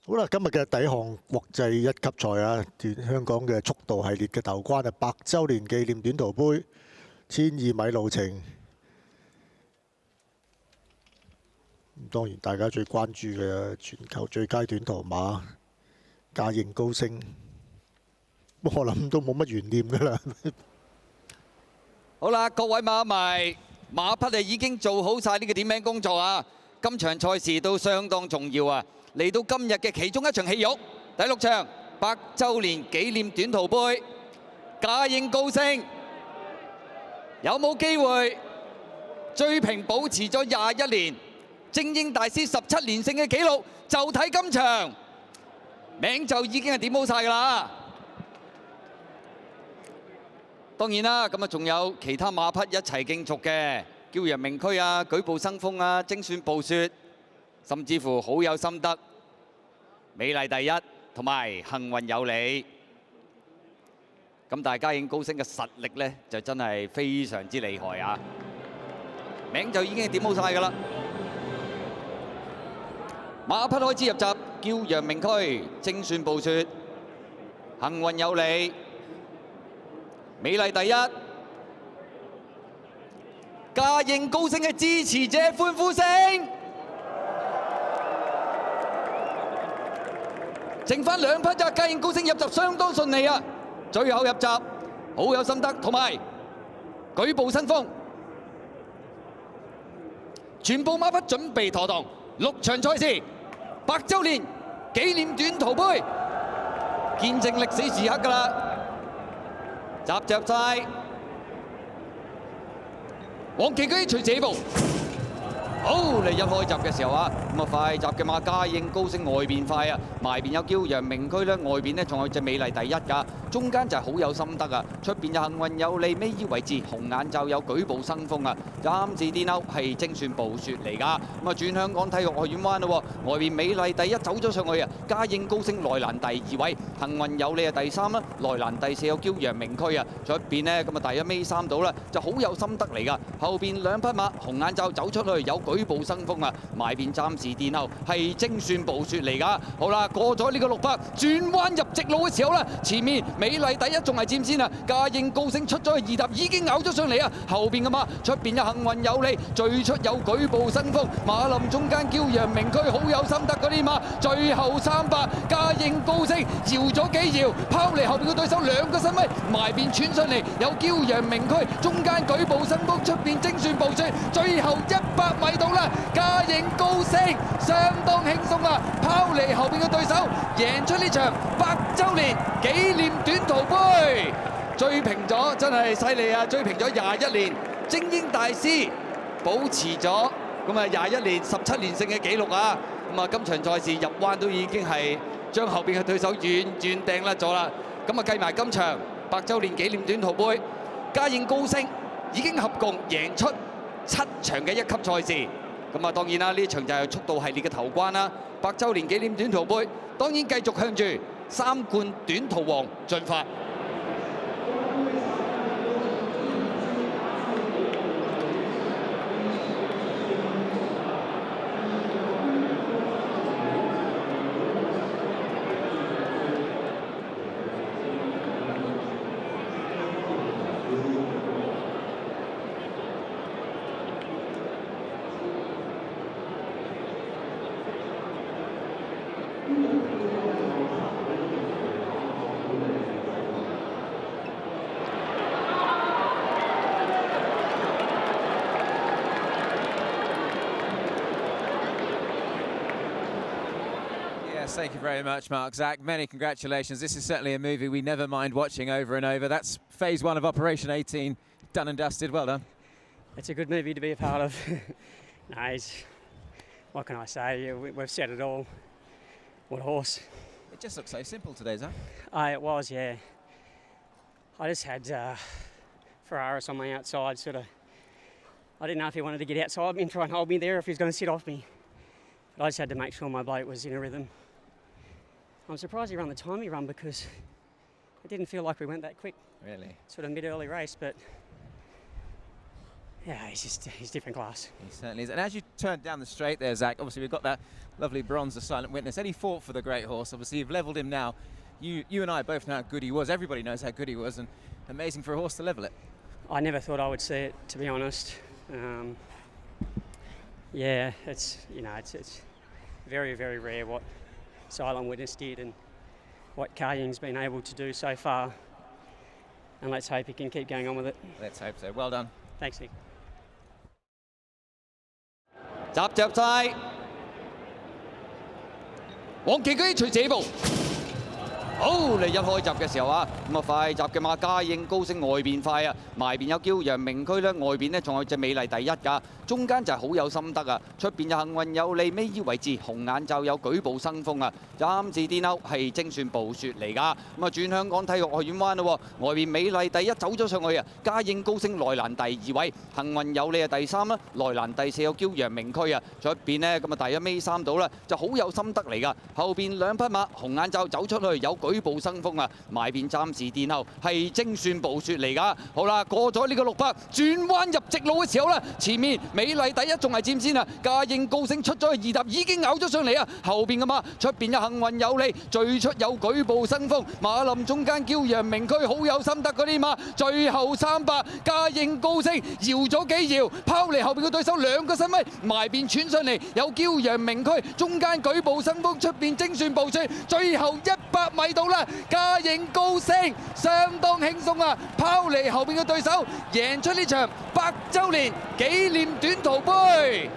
好啦，今日嘅第一項國際一級賽啊，香港嘅速度系列嘅頭關啊，100週年紀念短途杯1200米路程。當然，大家最關注嘅全球最佳短途馬嘉應高升，我諗都冇乜懸念㗎啦。好啦，各位馬迷，馬匹已經做好晒呢個點名工作啊！今場賽事都相當重要啊！嚟到今日嘅其中一場戲肉，第6場100週年紀念短途杯，嘉應高升有冇機會追平保持咗21年精英大師17連勝嘅紀錄？就睇今場名就已經係點好晒㗎啦！當然啦，咁啊仲有其他馬匹一齊競逐嘅，驕陽明駒啊、舉步生風啊、精算暴雪，甚至乎好有心得、美麗第一同埋幸運有你。咁但係嘉應高升嘅實力呢，就真係非常之厲害啊！名就已經係點好晒㗎啦。馬匹開始入閘，驕陽明駒、精算暴雪、幸運有你。美麗第一，嘉應高升嘅支持者歡呼聲。剩翻2匹咋，嘉應高升入閘相當順利啊！最後入閘好有心得，同埋舉步新風，全部馬匹準備妥當。6場賽事，100週年紀念短途杯，見證歷史時刻㗎啦！集入晒，黃旗舉隨這步，好嚟一開閘嘅時候啊，咁啊快閘嘅馬嘉應高升外邊快啊，埋邊有驕陽明駒咧，外邊咧仲有隻美麗第一㗎，中間就係好有心得啊，出邊有幸運有利，尾腰位置紅眼罩有舉步生風啊，暫時墊歐係精算暴雪嚟㗎，咁啊轉香港體育學院灣咯，外邊美麗第一走咗上去啊，嘉應高升內欄第2位，幸運有利啊第3啦，內欄第4有驕陽明駒啊，出邊呢咁啊第1尾3到啦，就好有心得嚟㗎，後邊2匹馬紅眼罩走出去有舉步生風啊，埋邊暫時墊後係精算暴雪嚟㗎。好啦，過咗呢個600轉彎入直路嘅時候啦，前面美麗第一仲係佔先啊，嘉應高升出咗去2踏已經咬咗上嚟啊，後邊嘅馬出邊有幸運有利，最出有舉步生風，馬林中間驕陽明駒好有心得嗰啲馬，最後300嘉應高升搖咗幾搖，拋離後邊嘅對手2個身位，埋邊傳上嚟有驕陽明駒，中間舉步生風，出邊精算暴雪，最後100米到啦，嘉應高升相當輕鬆啊，拋離後邊嘅對手，贏出呢場100週年紀念短途杯，追平咗真係犀利啊！追平咗21年精英大師，保持咗咁啊21年17連勝嘅紀錄啊！咁啊今場賽事入彎都已經係將後邊嘅對手完全掟甩咗啦！咁啊計埋今場100週年紀念短途杯，嘉應高升已經合共贏出7場嘅1級賽事。咁啊，當然啦，呢場就係速度系列嘅頭關啦。100週年紀念短途杯，當然繼續向住3冠短途王進發。Thank you very much, Mark. Zach, many congratulations. This is certainly a movie we never mind watching over and over. That's phase 1 of Operation 18, done and dusted. Well done. It's a good movie to be a part of. What can I say? We've said it all. What a horse. It just looks so simple today, Zach. It was, yeah. I just had Ferraris on my outside, sort of. I didn't know if he wanted to get outside me and try and hold me there, or if he was going to sit off me. But I just had to make sure my bloke was in a rhythm. I'm surprised he ran the time he ran because it didn't feel like we went that quick. Really? Sort of mid-early race, but Yeah, he's different class. He certainly is. And as you turned down the straight there, Zach, obviously we've got that lovely bronze, the silent witness. Eddie fought for the great horse. Obviously you've levelled him now. You and I both know how good he was. Everybody knows how good he was, and amazing for a horse to level it. I never thought I would see it, to be honest. Yeah, it's very, very rare what Silent Witness did and what Kah Ying's been able to do so far. And let's hope he can keep going on with it. Let's hope so. Well done. Thanks, Nick. 集集晒，黃旗居隨這步。好，你一開閘嘅時候啊，咁啊快閘嘅馬嘉應高升外邊快啊，埋邊有驕陽明區咧，外邊咧仲有隻美麗第一㗎，中間就係好有心得啊，出邊就幸運有利，尾腰位置紅眼罩有舉步生風啊，暫時墊後係精算暴雪嚟㗎，咁啊轉香港體育學院灣咯喎，外邊美麗第一走咗上去啊，嘉應高升內欄第二位，幸運有利啊第三啦，內欄第四有驕陽明區啊，出邊呢，咁啊大約尾三度啦，就好有心得嚟㗎，後邊兩匹馬紅眼罩走出去有舉步生風啊，埋邊暫時墊後係精算暴雪嚟㗎。好啦，過咗呢個600轉彎入直路嘅時候咧，前面美麗第一仲係佔先啊，嘉應高升出咗去二踏已經咬咗上嚟啊，後邊嘅馬出邊有幸運有利，最出有舉步生風，馬林中間驕陽明區好有心得嗰啲馬，最後300嘉應高升搖咗幾搖，拋離後邊嘅對手2個身位，埋邊傳上嚟有驕陽明區，中間舉步生風，出邊精算暴雪，最後100米到啦，嘉應高升相當輕鬆啊，拋離後邊嘅對手，贏出呢場100週年紀念短途杯。